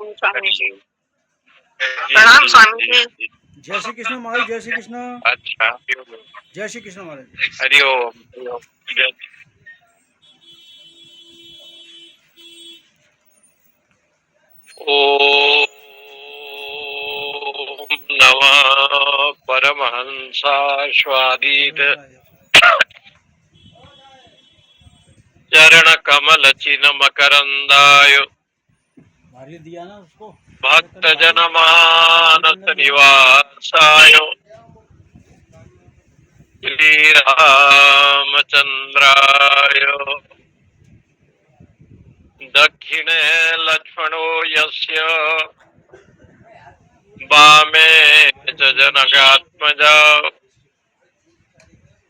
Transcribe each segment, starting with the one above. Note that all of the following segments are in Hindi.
स्वामी जी। प्रणाम स्वामी जी। जय श्री कृष्ण महाराज। जय श्री कृष्ण। अच्छा, जय श्री कृष्ण महाराज। हरिओम। ओम नमः परमहंसास्वादित चरण कमल चिन्ह मकरंदाय दिया ना उसको भक्त जन मानस निवासाय श्री रामचंद्राय दक्षिणे लक्ष्मणो यस्य वामे च जनकात्मजा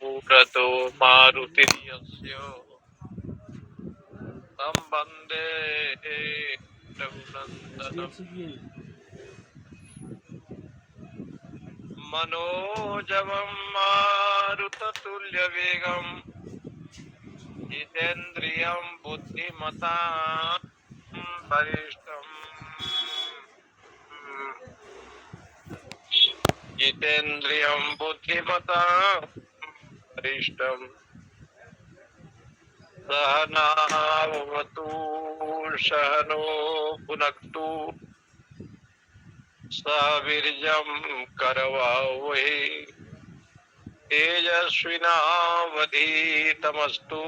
पुरतो मारुतिर्यस्य तं वन्दे रघुनन्दनं मनोजवं मारुततुल्यवेगं जितेन्द्रियं बुद्धिमतां वरिष्ठं जितेन्द्रियं बुद्धिमतां वरिष्ठं सहनावतु सहनो भुनक्तु सवीर्यं करवावहै तेजस्विनावधीतमस्तु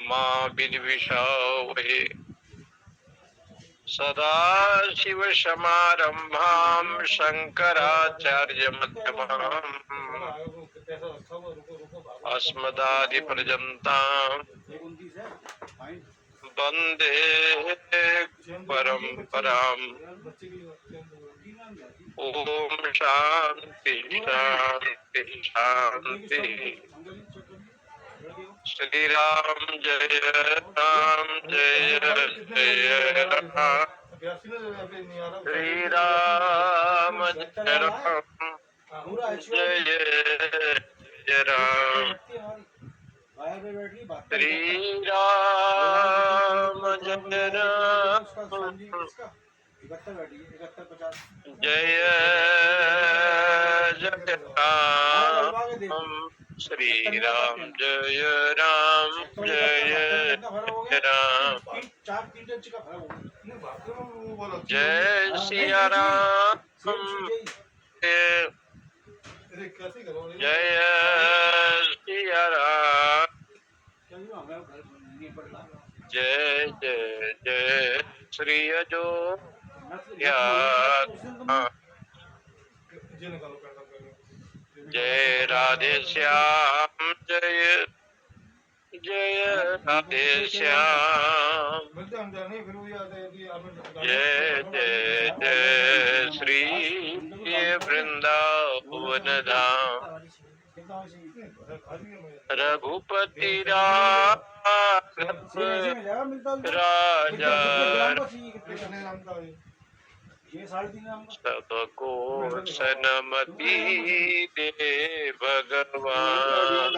मा विद्विषावहै सदाशिवसमारम्भां शङ्कराचार्यमध्यमाम् अस्मदादिपर्यन्तां वन्दे परम्पराम्। ओम शांति शांति शांति। श्री राम जय राम जय जय राम। श्री राम जय राम जय जय राम। श्री राम जय राम जय जय राम। श्री राम जय राम जय जय राम। जय सिया राम जय सिया राम जय जय जय श्री अयोध्या जय राधे श्याम जय जय राधे श्याम जय जय जय श्री वृंदावन धाम रघुपति राजा सबको सनमति दे भगवान।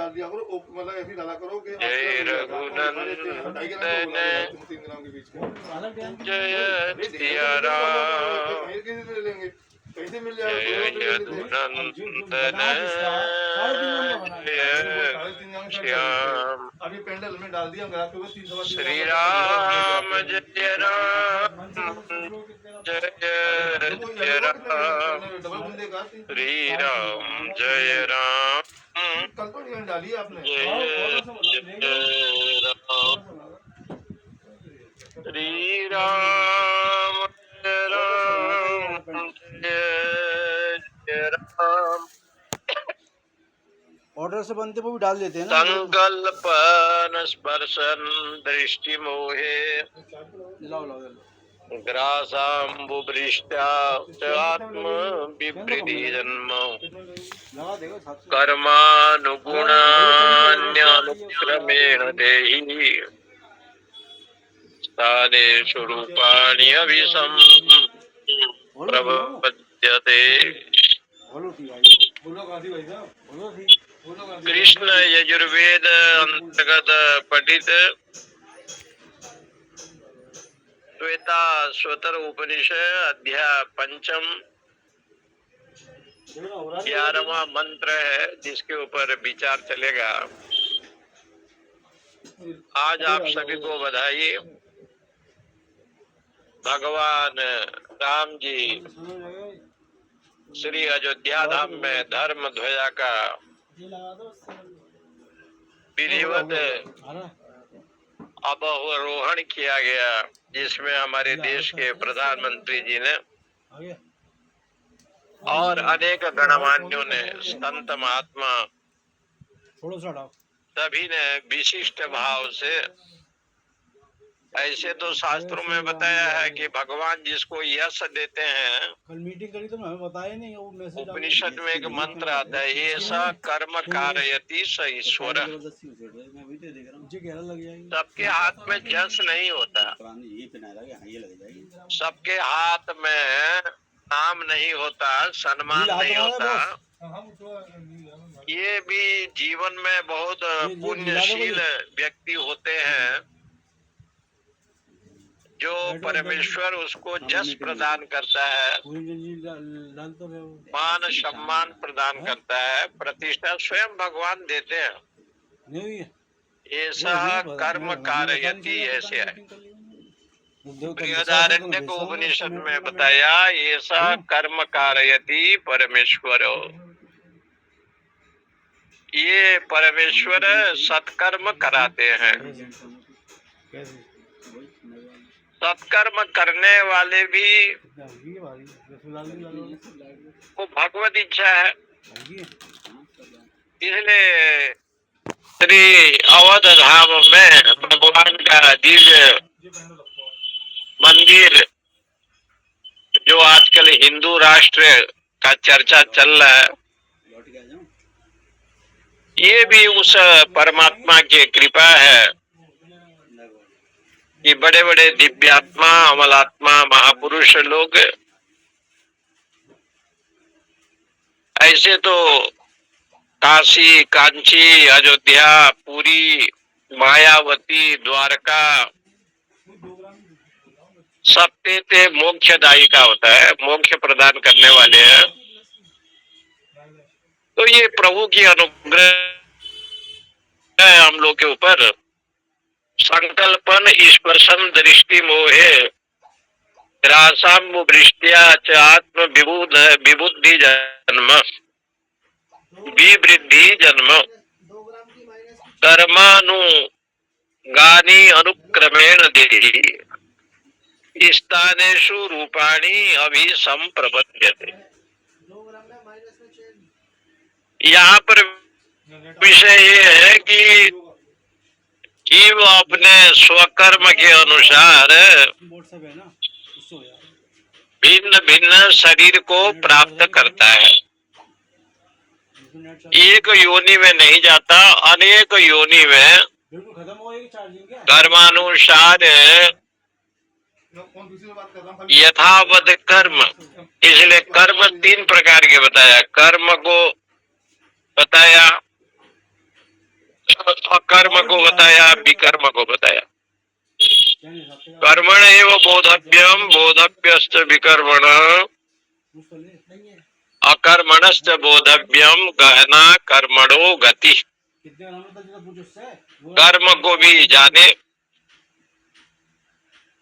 जय रघुनंदन जय सिया राम जय यदुनंदन जय श्याम। अभी पेंडल में डाल दिया श्री राम जय राम जय जय राम। श्री राम जय राम डाली आपने जय जय राम। श्री राम जय राम जय जय राम। ऑर्डर से बनते वो भी डाल देते हैं ना। संकल्पन स्पर्शन दृष्टि मोहे ग्रासाम्बुवृष्ट्यात्म विवृद्धि जन्म कर्मानुगुणान्यनुक्रमेण देहि स्थानेषु रूपाणि अभिसं प्रपद्यते। कृष्ण यजुर्वेद अंतर्गत पठित श्वेता स्वतर उपनिषद अध्याय पंचम 11वां मंत्र है जिसके ऊपर विचार चलेगा। आज आप सभी को बधाई। भगवान राम जी श्री अयोध्या धाम में धर्म ध्वजा का विधिवत अवरोहण किया गया, जिसमें हमारे देश के प्रधानमंत्री जी ने और अनेक गणमान्यों ने, संत महात्मा सभी ने विशिष्ट भाव से, ऐसे तो शास्त्रों में बताया है कि भगवान जिसको यश देते हैं, कल मीटिंग करी तो हमें बताया नहीं, वो मैसेज उपनिषद में एक मंत्र आता है, ऐसा कर्म कारयति स ईश्वर। सबके हाथ में जस नहीं होता, सबके हाथ में नाम नहीं होता, सम्मान नहीं होता। ये भी जीवन में बहुत पुण्यशील व्यक्ति होते हैं जो परमेश्वर उसको जस प्रदान करता है, मान सम्मान प्रदान करता है, प्रतिष्ठा स्वयं भगवान देते हैं। ऐसा कर्म कारयति ऐसे है। बृहदारण्य को उपनिषद में बताया, ऐसा कर्म कारयति परमेश्वर। ये परमेश्वर सत्कर्म कराते हैं। सत्कर्म करने वाले भी को भगवत इच्छा है। इसलिए श्री अवध धाम में भगवान का दिव्य मंदिर, जो आजकल हिंदू राष्ट्र का चर्चा चल रहा है, ये भी उस परमात्मा की कृपा है कि बड़े बड़े दिव्यात्मा, अमलात्मा, महापुरुष लोग, ऐसे तो काशी, कांची, अयोध्या, पुरी, मायावती, द्वारका, सबके मोक्षदायी का होता है, मोक्ष प्रदान करने वाले हैं। तो ये प्रभु की अनुग्रह है हम लोग के ऊपर। संकल्पन स्पर्शन दृष्टि मोहे रासाम वृष्टिया च आत्म विबुद्धि जन्म विवृद्धि जन्म कर्मानुगानी अनुक्रमेण देहि स्थानेषु रूपाणि अभिसंप्रपद्यते। यहाँ पर विषय ये है कि जीव अपने स्वकर्म के अनुसार भिन्न भिन्न शरीर को प्राप्त करता है। एक योनि में नहीं जाता, अनेक योनि में कर्मानुसार यथावत कर्म। इसलिए कर्म 3 प्रकार के बताया। कर्म को बताया, अकर्म को बताया, विकर्म को बताया। कर्मण एव बोधव्यम बोधव्यश्च विकर्मण अकर्मणश्च बोधव्यम गहना कर्मणो गति। कर्म को भी जाने,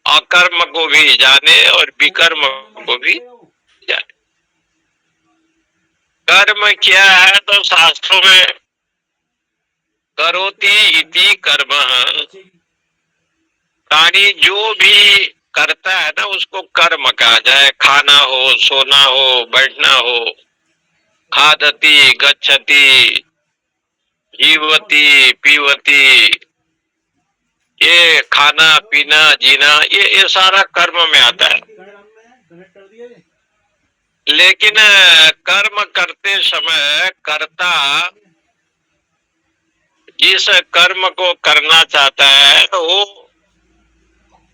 अकर्म को भी जाने और विकर्म को भी जाने। कर्म क्या है तो शास्त्रों में करोति इति कर्म, प्राणी जो भी करता है ना उसको कर्म कहा जाए। खाना हो, सोना हो, बैठना हो, खादति गच्छति जीवति पीवती, ये खाना पीना जीना ये सारा कर्म में आता है। लेकिन कर्म करते समय कर्ता जिस कर्म को करना चाहता है वो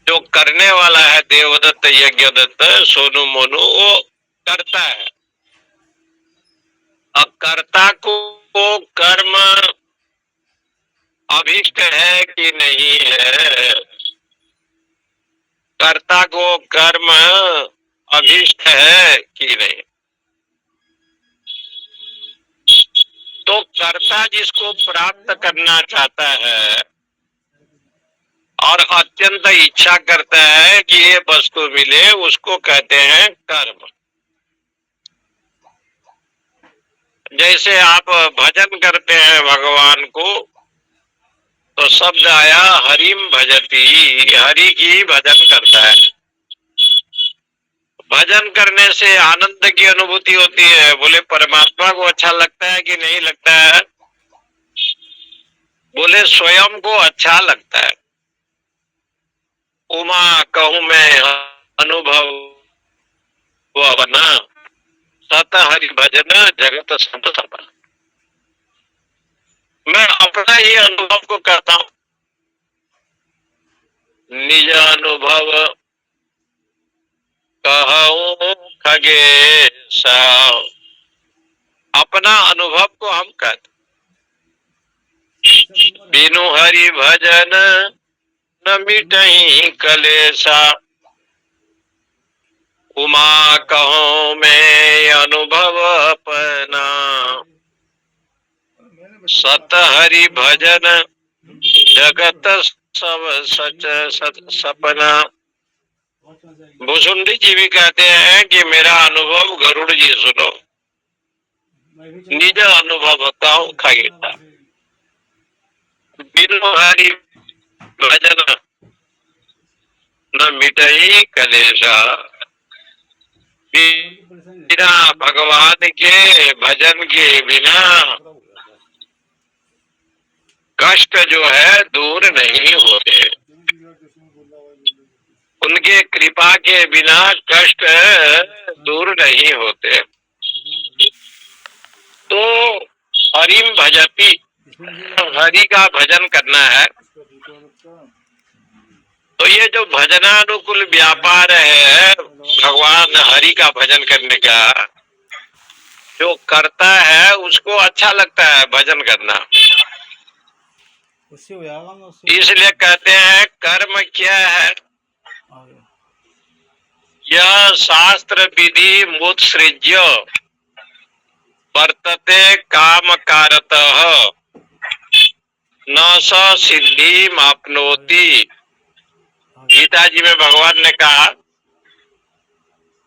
जो करने वाला है, देवदत्त यज्ञदत्त सोनू मोनू, वो करता है। अब कर्ता को कर्म अभीष्ट है कि नहीं है, कर्ता को कर्म अभीष्ट है कि नहीं। तो कर्ता जिसको प्राप्त करना चाहता है और अत्यंत इच्छा करता है कि ये वस्तु मिले, उसको कहते हैं कर्म। जैसे आप भजन करते हैं भगवान को, तो शब्द आया हरिम भजती, हरि की भजन करता है। भजन करने से आनंद की अनुभूति होती है। बोले परमात्मा को अच्छा लगता है कि नहीं लगता है? बोले स्वयं को अच्छा लगता है। उमा कहूं मैं अनुभव बना, सत हरि भजन जगत संत सपना। मैं अपना ही अनुभव को कहता हूं, निज अनुभव कहूं खगेशा। अपना अनुभव को हम कहते, बिनु हरि भजन न मिटहि कलेसा। उमा कहूं मैं अनुभव अपना, सत हरि भजन जगत सब सच सपना। भुसुंडी जी भी कहते हैं कि मेरा अनुभव गरुड़ जी सुनो, निज अनुभव कहूं खगेशा। बिनु हरि भजन न मिटहि कलेशा। बिना भगवान के भजन के बिना कष्ट जो है दूर नहीं होते। उनके कृपा के बिना कष्ट दूर नहीं होते। तो हरिम भजती, हरि का भजन करना है। तो ये जो भजनानुकूल व्यापार है भगवान हरि का भजन करने का, जो करता है उसको अच्छा लगता है भजन करना। इसलिए कहते हैं कर्म क्या है? यह शास्त्र विधि मुत्सृज्य वर्तते काम कारतः, न स सिद्धि मापनोति। गीता जी में भगवान ने कहा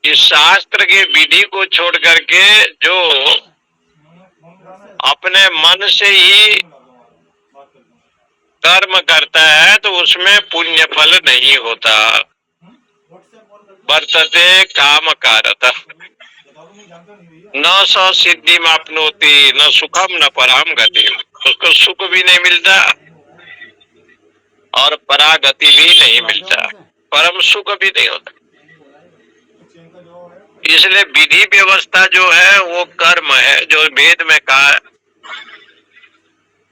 इस शास्त्र के विधि को छोड़ करके जो अपने मन से ही कर्म करता है तो उसमें पुण्य फल नहीं होता। वर्तते काम कारतः न स सिद्धि मापनोति, न सुखम न पराम गति। उसको सुख भी नहीं मिलता और परागति भी नहीं मिलता, परम सुख भी नहीं होता। इसलिए विधि व्यवस्था जो है वो कर्म है, जो वेद में कहा है।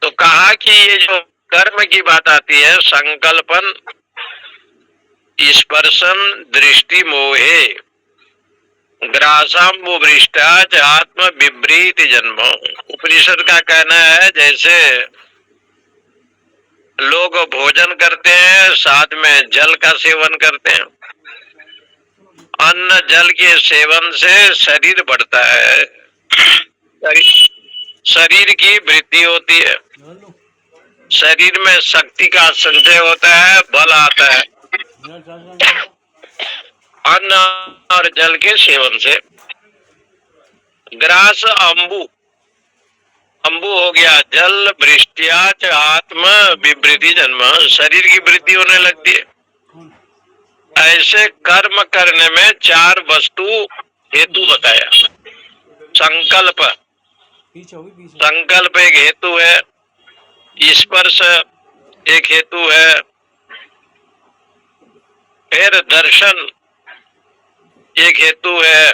तो कहा कि ये जो कर्म की बात आती है, संकल्पन स्पर्शन दृष्टि मोहे ग्रासम वृष्टा आत्म विभ्रीत जन्म। उपनिषद का कहना है जैसे लोग भोजन करते हैं, साथ में जल का सेवन करते हैं। अन्न जल के सेवन से शरीर बढ़ता है, शरीर की वृद्धि होती है, शरीर में शक्ति का संचय होता है, बल आता है। अन्न और जल के सेवन से। ग्रास अंबु, अंबु हो गया जल, वृष्टियाच आत्म विवृद्धि जन्म, शरीर की वृद्धि होने लगती है। ऐसे कर्म करने में चार वस्तु हेतु बताया। संकल्प, संकल्प एक हेतु है, स्पर्श एक हेतु है, फिर दर्शन एक हेतु है,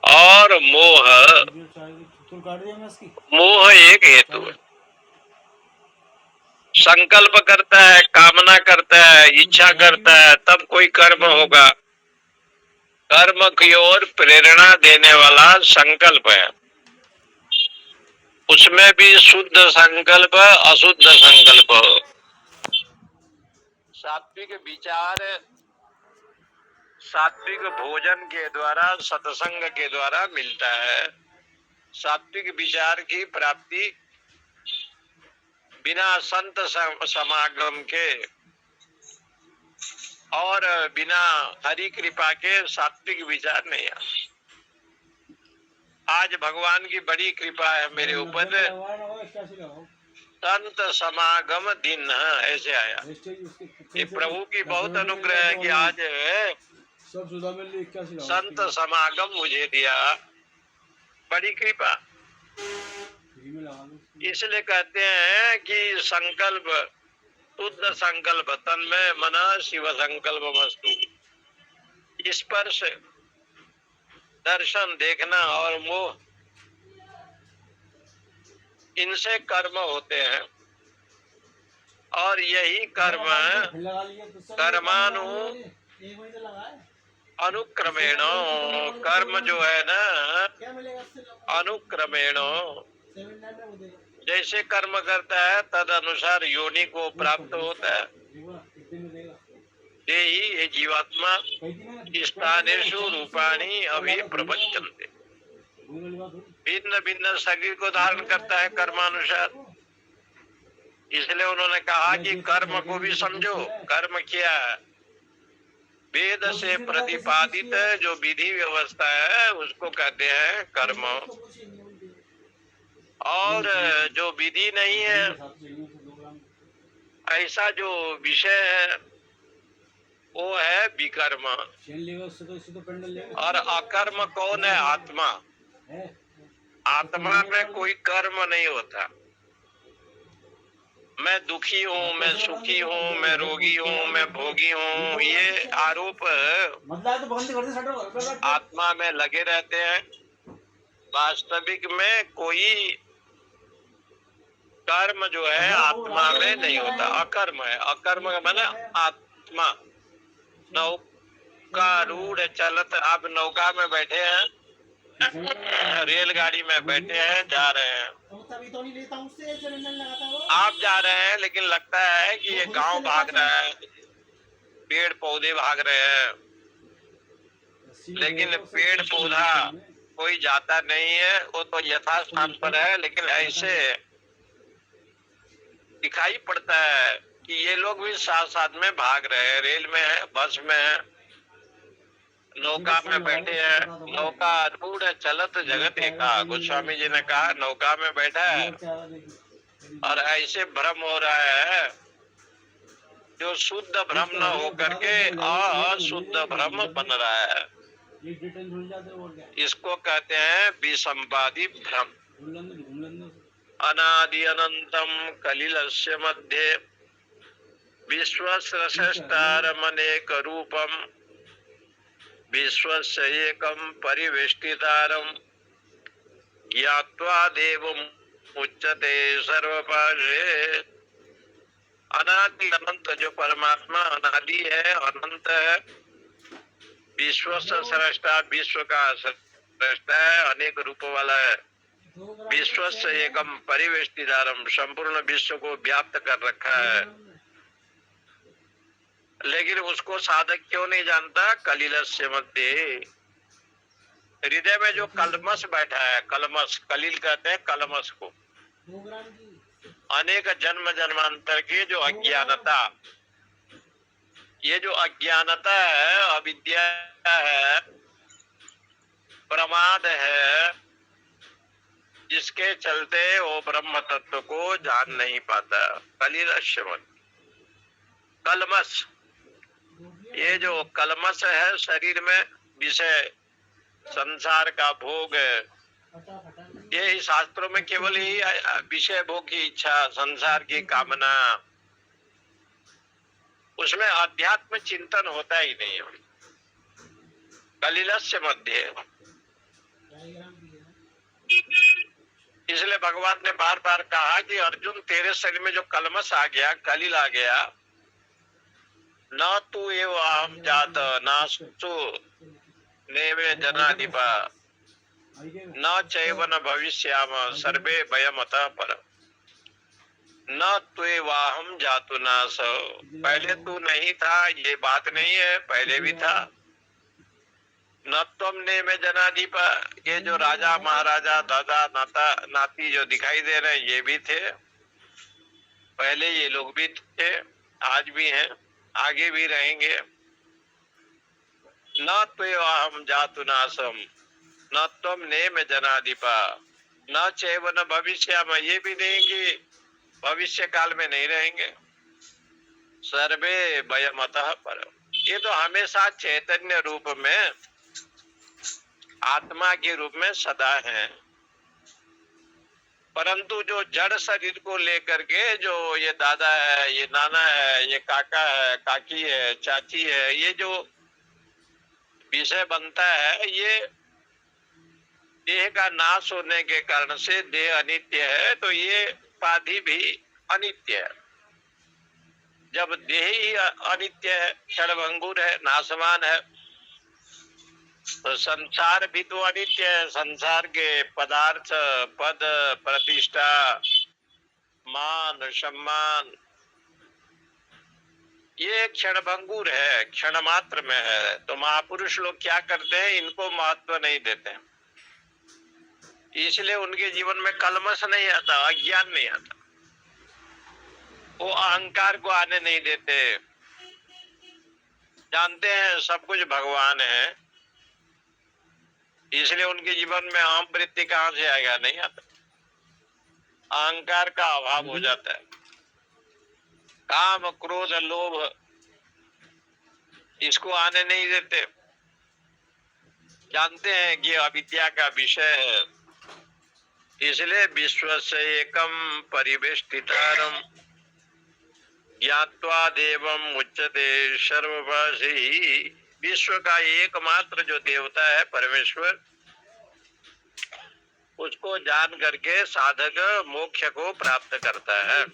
और मोह, मोह एक हेतु है। संकल्प करता है, कामना करता है, इच्छा करता है, तब कोई कर्म होगा। कर्म की ओर प्रेरणा देने वाला संकल्प है। उसमें भी शुद्ध संकल्प, अशुद्ध संकल्प। सात्विक विचार सात्विक भोजन के द्वारा, सत्संग के द्वारा मिलता है। सात्विक विचार की प्राप्ति बिना संत समागम के और बिना हरि कृपा के सात्विक विचार नहीं आते। आज भगवान की बड़ी कृपा है मेरे ऊपर, संत समागम दिन ऐसे आया। ये प्रभु की बहुत अनुग्रह है कि आज संत समागम मुझे दिया, बड़ी कृपा। इसलिए कहते हैं कि संकल्प, शुद्ध संकल्प, तन्मय मन शिव संकल्प वस्तु, स्पर्श, दर्शन, देखना और मोह, इनसे कर्म होते हैं। और यही कर्म कर्मानु अनुक्रमेण, कर्म जो है ना अनुक्रमेण, जैसे कर्म करता है तद अनुसार योनि को प्राप्त होता है। देही ये जीवात्मा स्थानेषु रूपाणि अभिप्रपंचन्ते, भिन्न भिन्न शरीर को धारण करता है कर्मानुसार। इसलिए उन्होंने कहा कि कर्म को भी समझो। कर्म क्या है? वेद से प्रतिपादित जो विधि व्यवस्था है उसको कहते हैं कर्म, और जो विधि नहीं है, ऐसा जो विषय है वो है विकर्म। और अकर्म कौन है? आत्मा। आत्मा में कोई कर्म नहीं होता। मैं दुखी हूँ, मैं सुखी हूँ, मैं रोगी हूँ, मैं भोगी हूँ, ये आरोप आत्मा में लगे रहते हैं। वास्तविक में कोई कर्म जो है आत्मा में नहीं होता, अकर्म है। अकर्म का माने आत्मा। नौका रूढ़ चलत, आप नौका में बैठे हैं, रेलगाड़ी में बैठे हैं, जा रहे हैं। आप जा रहे हैं लेकिन लगता है कि ये गांव भाग रहा है, पेड़ पौधे भाग रहे हैं, लेकिन पेड़ पौधा कोई जाता नहीं है, वो तो यथास्थान पर है। लेकिन ऐसे दिखाई पड़ता है कि ये लोग भी साथ साथ में भाग रहे हैं, रेल में है, बस में है, नौका में बैठे हैं। नौका रूढ़ चलत जगत एका, गोस्वामी जी ने कहा नौका में बैठा है और ऐसे भ्रम हो रहा है जो शुद्ध भ्रम न हो करके अशुद्ध भ्रम बन रहा है। इसको कहते हैं विसंवादी भ्रम। अनादि अनंतम कलिलस्य मध्ये विश्वस्रष्टारमनेक रूपम विश्वस्य एकम परिवेष्टितारम ज्ञात्वा देवम उच्यते सर्वपार्श्वे। अनादि अनंत जो परमात्मा अनादि है, अनंत है, विश्वस्य सृष्टा, विश्व का सृष्टा है, अनेक रूप वाला है। विश्वस्य एकम परिवेष्टितारम, संपूर्ण विश्व को व्याप्त कर रखा है। लेकिन उसको साधक क्यों नहीं जानता? कलिलस्य मध्ये, हृदय में जो कलमस बैठा है, कलमस, कलिल कहते हैं कलमस को, अनेक जन्म जन्मांतर की जो अज्ञानता, ये जो अज्ञानता है, अविद्या है, प्रमाद है, जिसके चलते वो ब्रह्म तत्व को जान नहीं पाता। कलिलस्य मध्ये, कलमस, ये जो कलमस है शरीर में, विषय संसार का भोग है, ये शास्त्रों में केवल ही विषय भोग की इच्छा, संसार की कामना, उसमें अध्यात्म चिंतन होता ही नहीं है। कलिलस्य मध्ये। इसलिए भगवान ने बार बार कहा कि अर्जुन तेरे शरीर में जो कलमस आ गया, कलिल आ गया, न तू एव अहम जात नास्तु नेवे जनाधिपा न चैव न भविष्याम सर्वे भयमतः पर। न त्वे वाहम जातु नासो, पहले तू नहीं था, ये बात नहीं है, पहले भी था। न तुम ने में जनाधिपा, ये जो राजा महाराजा दादा नाता नाती जो दिखाई दे रहे हैं ये भी थे, पहले ये लोग भी थे, आज भी हैं, आगे भी रहेंगे। न त्वेवाहम जातु नासम न तुम ने में जनाधिपा न चैव न भविष्य में, ये भी नहीं कि भविष्य काल में नहीं रहेंगे। सर्वे वयमतः पर, ये तो हमेशा चैतन्य रूप में आत्मा के रूप में सदा है, परंतु जो जड़ शरीर को लेकर के जो ये दादा है, ये नाना है, ये काका है, काकी है, चाची है, ये जो विषय बनता है, ये देह का नाश होने के कारण से देह अनित्य है, तो ये उपाधि भी अनित्य है। जब देह ही अनित्य है, क्षणभंगुर है, नाशवान है, तो संसार भी तो अनित्य है। संसार के पदार्थ, पद, प्रतिष्ठा, मान, सम्मान, ये क्षणभंगुर है, क्षण मात्र में है। तो महापुरुष लोग क्या करते हैं, इनको महत्व नहीं देते, इसलिए उनके जीवन में कलमश नहीं आता, अज्ञान नहीं आता, वो अहंकार को आने नहीं देते। जानते हैं सब कुछ भगवान है, इसलिए उनके जीवन में अहम वृत्ति कहां से आएगा, नहीं आता, अहंकार का अभाव हो जाता है। काम, क्रोध, लोभ इसको आने नहीं देते, जानते हैं कि अविद्या का विषय है, इसलिए विश्व से एकम परिवेष्टितारम ज्ञात्वा देवम उच्यते सर्वभाषी। विश्व का एकमात्र जो देवता है परमेश्वर, उसको जान करके साधक मोक्ष को प्राप्त करता है।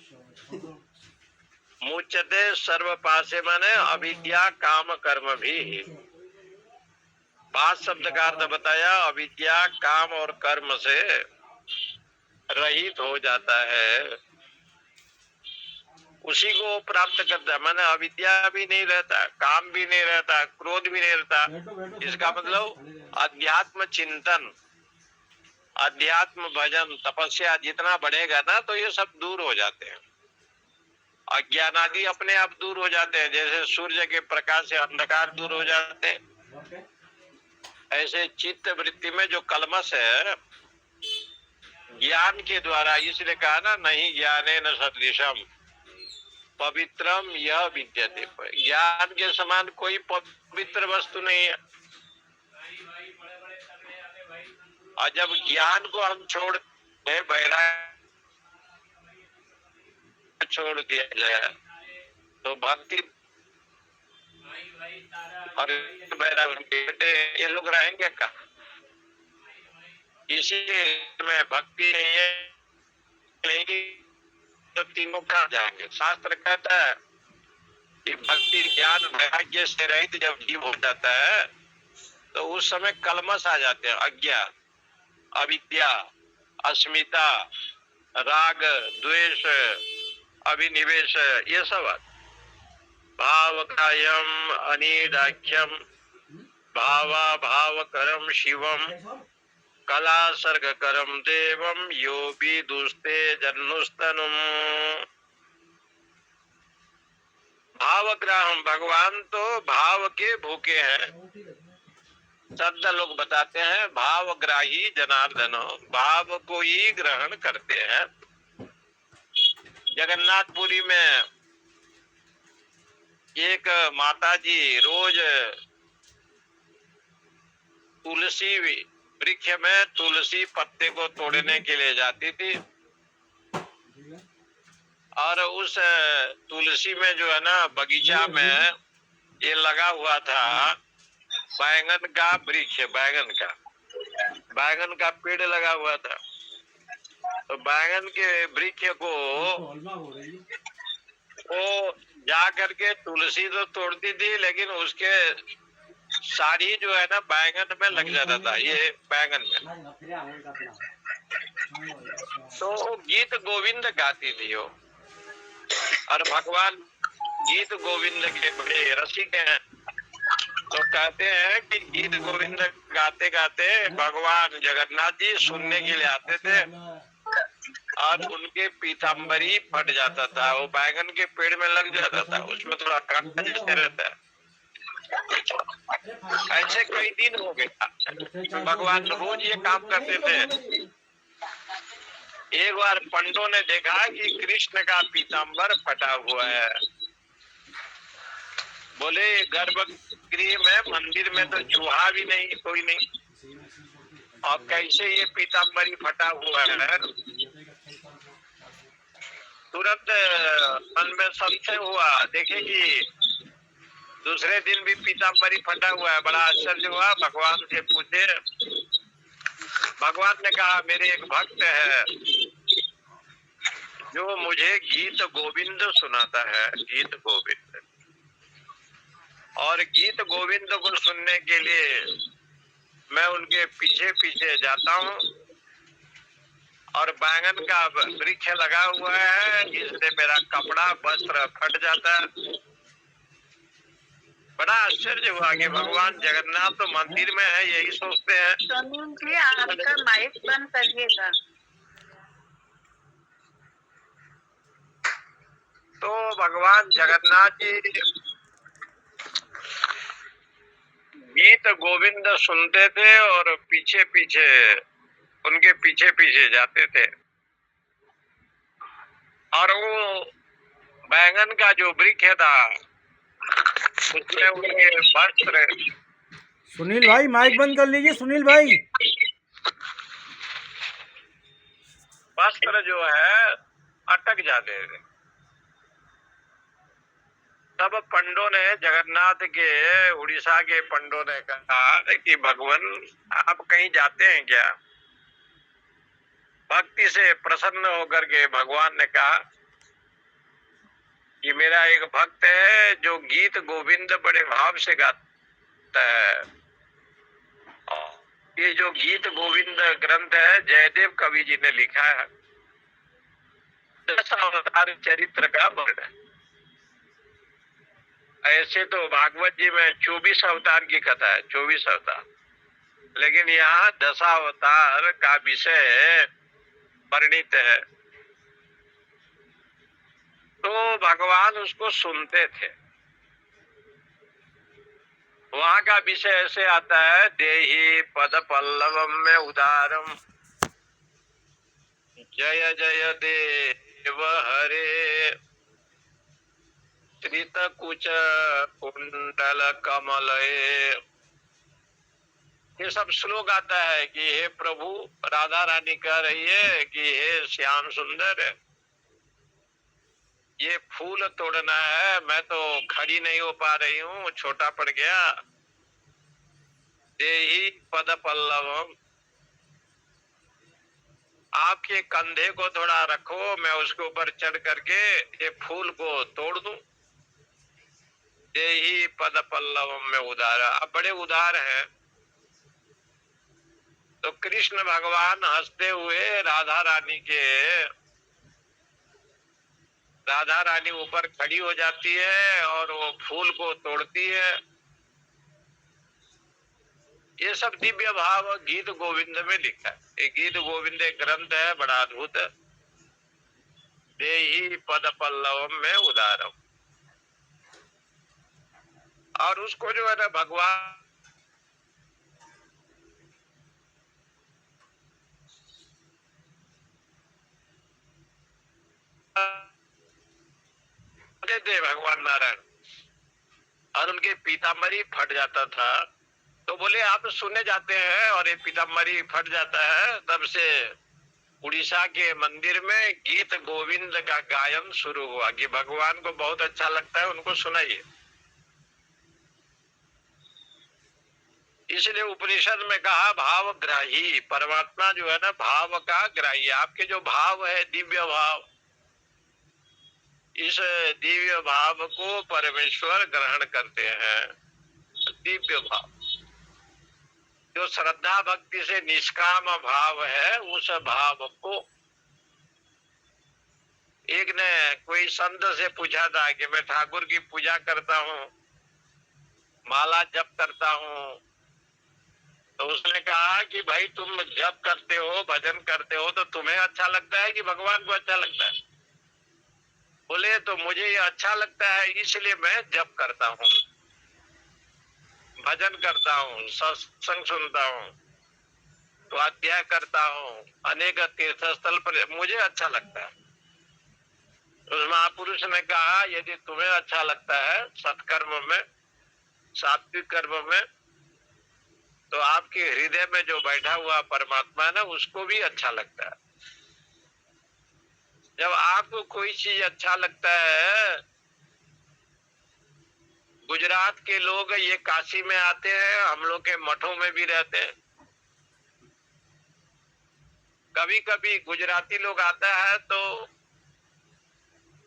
मुच्यते सर्वपासे माने अविद्या काम कर्म भी। पांच शब्द का अर्थ बताया, अविद्या काम और कर्म से रहित हो जाता है, उसी को प्राप्त करता है। माने अविद्या भी नहीं रहता, काम भी नहीं रहता, क्रोध भी नहीं रहता। इसका मतलब अध्यात्म चिंतन, अध्यात्म भजन, तपस्या जितना बढ़ेगा ना, तो ये सब दूर हो जाते हैं, अज्ञान आदि अपने आप दूर हो जाते हैं। जैसे सूर्य के प्रकाश से अंधकार दूर हो जाते हैं, ऐसे चित्त वृत्ति में जो कलमश है, ज्ञान के द्वारा, इसलिए कहा ना, नहीं ज्ञाने न सदृशम पवित्रम यह विद्यते। ज्ञान के समान कोई पवित्र वस्तु नहीं है। और जब ज्ञान को हम छोड़ दे, वैराग्य छोड़ दिया जाए, तो भक्ति और वैराग्य ये लोग रहेंगे का? इसीलिए में भक्ति नहीं है, नहीं तो तीनों कहाँ जाएंगे। शास्त्र कहता है कि भक्ति ज्ञान वैराग्य से रहित जब जीव हो जाता है, तो उस समय कलमश आ जाते हैं, अज्ञान, अविद्या, अस्मिता, राग, द्वेष, अभिनिवेश, ये सब। भावकायम अनिदाख्यम भावा भावकरम शिवम कला सर्गकरम देवम योगी दुस्ते जन्नुस्तनुम। भावग्राहम, भगवान तो भाव के भूखे हैं। शब्द लोग बताते हैं भावग्राही जनार्दन, भाव को ही ग्रहण करते हैं। जगन्नाथपुरी में एक माताजी रोज तुलसी वृक्ष में तुलसी पत्ते को तोड़ने के लिए जाती थी, और उस तुलसी में जो है ना, बगीचा में ये लगा हुआ था बैंगन का वृक्ष, बैंगन का पेड़ लगा हुआ था। तो बैंगन के वृक्ष को वो जा करके तुलसी तो तोड़ती थी, लेकिन उसके साड़ी जो है ना बैंगन में लग जाता था, ये बैंगन में। तो गीत गोविंद गाती थी वो, और भगवान गीत गोविंद के बड़े रसिक हैं। तो कहते हैं कि गीत गोविंद गाते गाते भगवान जगन्नाथ जी सुनने के लिए आते थे और उनके पीताम्बरी फट जाता था, वो बैगन के पेड़ में लग जाता था, उसमें थोड़ा कांटा जैसे रहता है। ऐसे कई दिन हो गया, भगवान रोज ये काम करते थे। एक बार पंडों ने देखा कि कृष्ण का पीताम्बर फटा हुआ है। बोले गर्भगृह में मंदिर में तो चूहा भी नहीं, कोई नहीं, और कैसे ये पीताम्बरी फटा हुआ है। तुरंत मन में संशय हुआ, देखे कि दूसरे दिन भी पीताम्बरी फटा हुआ है। बड़ा आश्चर्य हुआ, भगवान से पूछे। भगवान ने कहा मेरे एक भक्त है जो मुझे गीत गोविंद सुनाता है, गीत गोविंद, और गीत गोविंद को सुनने के लिए मैं उनके पीछे पीछे जाता हूँ, और बैंगन का वृक्ष लगा हुआ है, इससे मेरा कपड़ा वस्त्र फट जाता है। बड़ा आश्चर्य हुआ कि भगवान जगन्नाथ तो मंदिर में है, यही सोचते हैं। सोनू जी आपका माइक बंद करिएगा। तो भगवान जगन्नाथ जी गीत गोविंद सुनते थे और पीछे पीछे उनके पीछे पीछे जाते थे, और वो बैंगन का जो वृक्ष था उसमें उनके वस्त्र। सुनील भाई माइक बंद कर लीजिए, सुनील भाई। वस्त्र जो है अटक जाते थे। तब पंडों ने, जगन्नाथ के उड़ीसा के पंडों ने कहा कि भगवान आप कहीं जाते हैं क्या? भक्ति से प्रसन्न होकर के भगवान ने कहा कि मेरा एक भक्त है जो गीत गोविंद बड़े भाव से गाता है। ये जो गीत गोविंद ग्रंथ है जयदेव कवि जी ने लिखा है, 10 अवतार चरित्र का वर्णन है। ऐसे तो भागवत जी में 24 अवतार की कथा है, 24 अवतार, लेकिन यहाँ 10 अवतार का विषय वर्णित है। तो भगवान उसको सुनते थे। वहां का विषय ऐसे आता है, देहि पद पल्लवम में उदारम, जय जय देव हरे, श्रित कुच कुंडल कमलये। ये सब श्लोक आता है कि हे प्रभु, राधा रानी कह रही है कि हे श्याम सुंदर, ये फूल तोड़ना है, मैं तो खड़ी नहीं हो पा रही हूँ, छोटा पड़ गया। देहि पद पल्लवम, आपके कंधे को थोड़ा रखो, मैं उसके ऊपर चढ़ करके ये फूल को तोड़ दूं। देहि पद पल्लवम में उदारा, आप बड़े उदार हैं। तो कृष्ण भगवान हंसते हुए राधा रानी ऊपर खड़ी हो जाती है और वो फूल को तोड़ती है। ये सब दिव्य भाव गीत गोविंद में लिखा है। ये गीत गोविंद एक ग्रंथ है, बड़ा अद्भुत है। देहि पद पल्लवम में उदारम, और उसको जो है ना भगवान थे भगवान नारायण, और उनके पीताम्बरी फट जाता था। तो बोले आप सुने जाते हैं और ये पीताम्बरी फट जाता है। तब से उड़ीसा के मंदिर में गीत गोविंद का गायन शुरू हुआ कि भगवान को बहुत अच्छा लगता है, उनको सुनाइए। इसलिए उपनिषद में कहा भाव ग्राही, परमात्मा जो है ना भाव का ग्राही। आपके जो भाव है दिव्य भाव, इस दिव्य भाव को परमेश्वर ग्रहण करते हैं। दिव्य भाव जो श्रद्धा भक्ति से निष्काम भाव है, उस भाव को एक ने कोई संत से पूछा था कि मैं ठाकुर की पूजा करता हूँ, माला जप करता हूँ, तो उसने कहा कि भाई तुम जप करते हो, भजन करते हो, तो तुम्हें अच्छा लगता है कि भगवान को अच्छा लगता है? बोले तो मुझे ये अच्छा लगता है, इसलिए मैं जप करता हूँ, भजन करता हूँ, सत्संग सुनता हूँ, स्वाध्याय करता हूँ, अनेक तीर्थ स्थल पर मुझे अच्छा लगता है। उस महापुरुष ने कहा यदि तुम्हें अच्छा लगता है सत्कर्म में, सात्विक कर्म में, तो आपके हृदय में जो बैठा हुआ परमात्मा है ना, उसको भी अच्छा लगता है। जब आपको कोई चीज अच्छा लगता है, गुजरात के लोग ये काशी में आते हैं, हम लोग के मठों में भी रहते हैं। कभी कभी गुजराती लोग आता है तो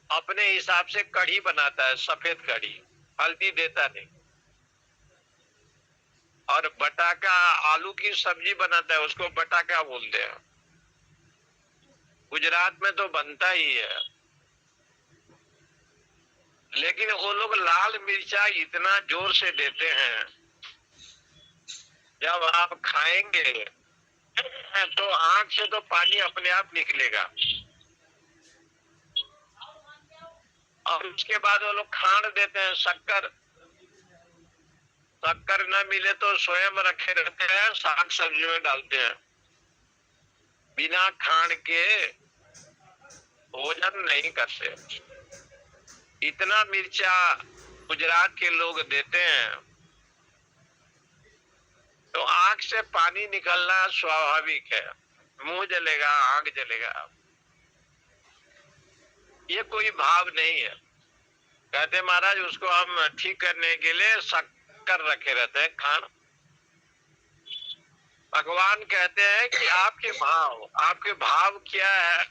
अपने हिसाब से कढ़ी बनाता है, सफेद कढ़ी, हल्दी देता नहीं, और बटाका आलू की सब्जी बनाता है, उसको बटाका बोलते हैं। गुजरात में तो बनता ही है, लेकिन वो लोग लाल मिर्चा इतना जोर से देते हैं, जब आप खाएंगे तो आंख से तो पानी अपने आप निकलेगा। और उसके बाद वो लोग खांड देते हैं, शक्कर। शक्कर न मिले तो स्वयं रखे रहते हैं, साग सब्जी में डालते हैं। बिना खांड के भोजन नहीं करते। इतना मिर्चा गुजरात के लोग देते हैं, तो आंख से पानी निकलना स्वाभाविक है, मुंह जलेगा, आंख जलेगा। ये कोई भाव नहीं है। कहते महाराज उसको हम ठीक करने के लिए शक्कर रखे रहते हैं, खान। भगवान कहते हैं कि आपके भाव क्या है?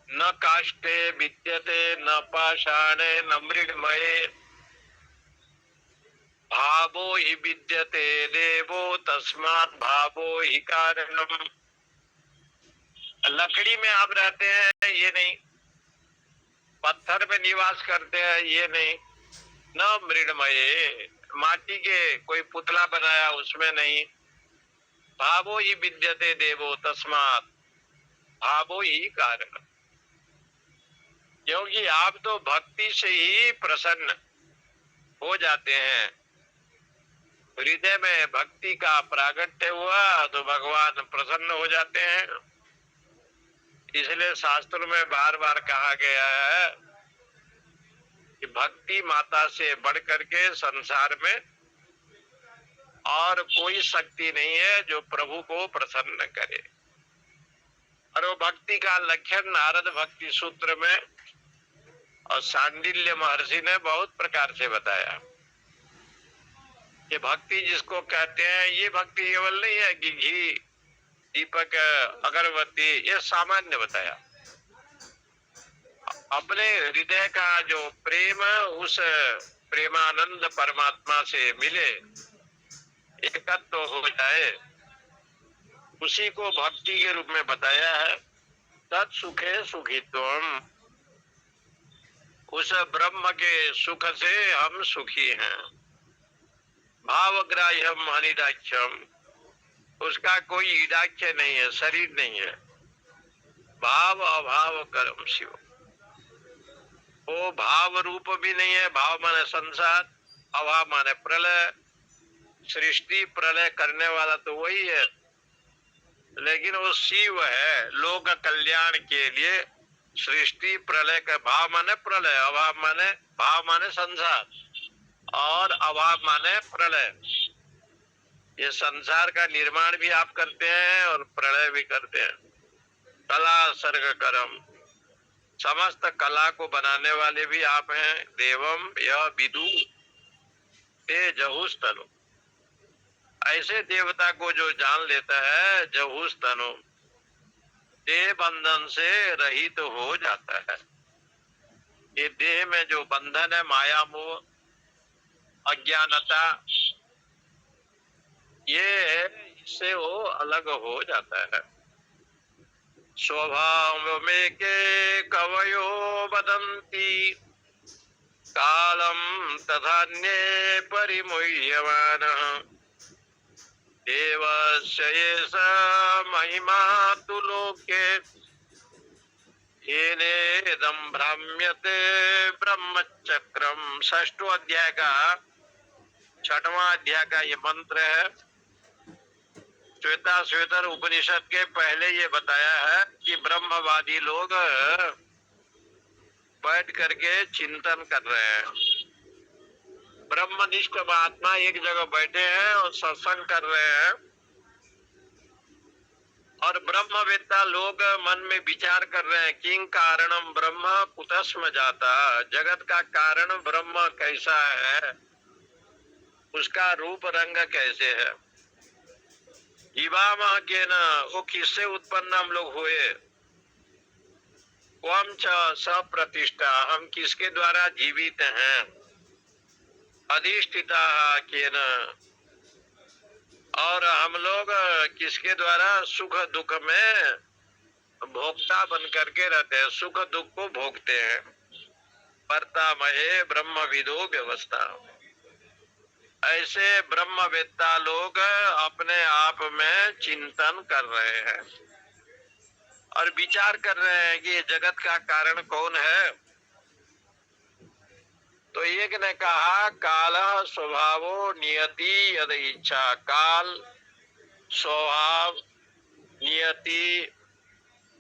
न काष्ठे विद्यते न पाषाणे न मृण्मये भावो ही विद्यते देवो तस्मात् भावो ही कारणम। लकड़ी में आप रहते हैं ये नहीं, पत्थर में निवास करते हैं ये नहीं, न मृण्मये, माटी के कोई पुतला बनाया उसमें नहीं। भावो ही विद्यते देवो तस्मात् भावो ही कारण। क्योंकि आप तो भक्ति से ही प्रसन्न हो जाते हैं। हृदय में भक्ति का प्रागट्य हुआ तो भगवान प्रसन्न हो जाते हैं। इसलिए शास्त्रों में बार बार कहा गया है कि भक्ति माता से बढ़ करके संसार में और कोई शक्ति नहीं है जो प्रभु को प्रसन्न करे। और वो भक्ति का लक्षण नारद भक्ति सूत्र में और सांडिल्य महर्षि ने बहुत प्रकार से बताया। ये भक्ति जिसको कहते हैं, ये भक्ति केवल नहीं है कि घी, दीपक, अगरबत्ती, ये सामान्य बताया। अपने हृदय का जो प्रेम उस प्रेमानंद परमात्मा से मिले, एकत्व हो जाए, उसी को भक्ति के रूप में बताया है। तत्सुखे सुखित्वम, उस ब्रह्म के सुख से हम सुखी हैं। भावग्राह्यम अनिदाख्यम, उसका कोई इदाख्य नहीं है, शरीर नहीं है। भाव अभाव कर्म शिव, वो भाव रूप भी नहीं है। भाव माने संसार, अभाव माने प्रलय। सृष्टि प्रलय करने वाला तो वही है, लेकिन वो शिव है। लोक कल्याण के लिए सृष्टि प्रलय का, भाव माने प्रलय, अभाव माने, भाव माने संसार और अभाव माने प्रलय। ये संसार का निर्माण भी आप करते हैं और प्रलय भी करते हैं। कला सर्ग करम, समस्त कला को बनाने वाले भी आप हैं। देवम यह विदु ते जहुस तनु, ऐसे देवता को जो जान लेता है, जहुस तनु, देह बंधन से रहित हो जाता है। ये देह में जो बंधन है, माया मोह अज्ञानता, ये इससे वो अलग हो जाता है। स्वभाव में के कवयो वदन्ति कालम तथान्ये परिमुह्यमानः देवस्य एष महिमा तु लोके येनेदं भ्राम्यते ब्रह्मचक्रम। 6वां अध्याय का 6वां अध्याय का ये मंत्र है। श्वेताश्वेतर उपनिषद के पहले ये बताया है कि ब्रह्मवादी लोग बैठ करके चिंतन कर रहे हैं। ब्रह्मनिष्ठ महात्मा एक जगह बैठे हैं और सत्संग कर रहे हैं, और ब्रह्मवेत्ता लोग मन में विचार कर रहे हैं किं कारणम ब्रह्म कुतस्म जाता। जगत का कारण ब्रह्म कैसा है, उसका रूप रंग कैसे है। जीवामः के न, वो किससे उत्पन्न हम लोग हुए। क्वम च सप्रतिष्ठा, हम किसके द्वारा जीवित हैं। अधिष्ठिता के न, और हम लोग किसके द्वारा सुख दुख में भोक्ता बन करके रहते हैं, सुख दुख को भोगते हैं। परतामहे ब्रह्म विदो व्यवस्था। ऐसे ब्रह्मवेत्ता लोग अपने आप में चिंतन कर रहे हैं और विचार कर रहे हैं कि जगत का कारण कौन है। तो एक ने कहा काल स्वभावो नियति यद इच्छा। काल, स्वभाव, नियति,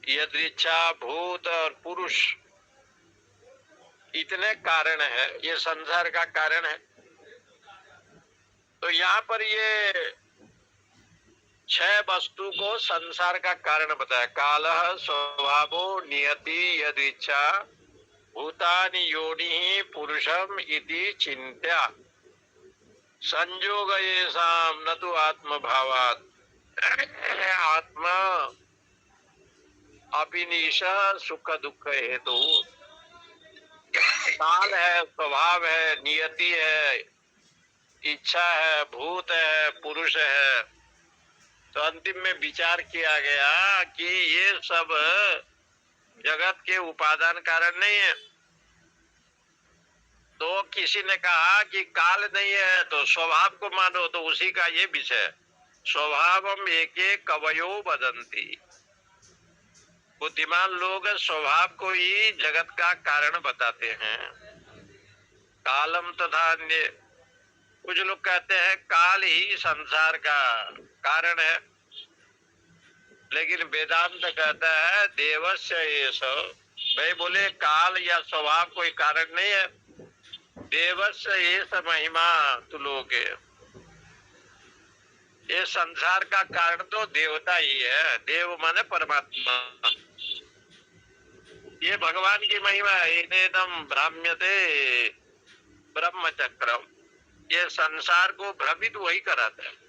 यदृच्छा, भूत और पुरुष, इतने कारण है, ये संसार का कारण है। तो यहाँ पर ये 6 वस्तु को संसार का कारण बताया। काल स्वभावो नियति यदृच्छा भूतानि योनि पुरुषम इति चिंत्या संयोग येषाम न तो आत्म भावात आत्मा अपिनीश सुख दुख हेतु। काल है, स्वभाव है, नियति है, इच्छा है, भूत है, पुरुष है। तो अंतिम में विचार किया गया कि ये सब जगत के उपादान कारण नहीं है। तो किसी ने कहा कि काल नहीं है तो स्वभाव को मानो, तो उसी का ये विषय। स्वभावम एके कवयो वदन्ति। बुद्धिमान लोग स्वभाव को ही जगत का कारण बताते हैं। कालम तथा अन्य, कुछ लोग कहते हैं काल ही संसार का कारण है, लेकिन वेदांत कहता है देवस्य एष। भाई बोले काल या स्वभाव कोई कारण नहीं है, देवस्य एष महिमा तु लोके। ये संसार का कारण तो देवता ही है। देव माने परमात्मा, ये भगवान की महिमा है। इनेदम भ्राम्यते ब्रह्मचक्रम, ये संसार को भ्रमित वही कराता है।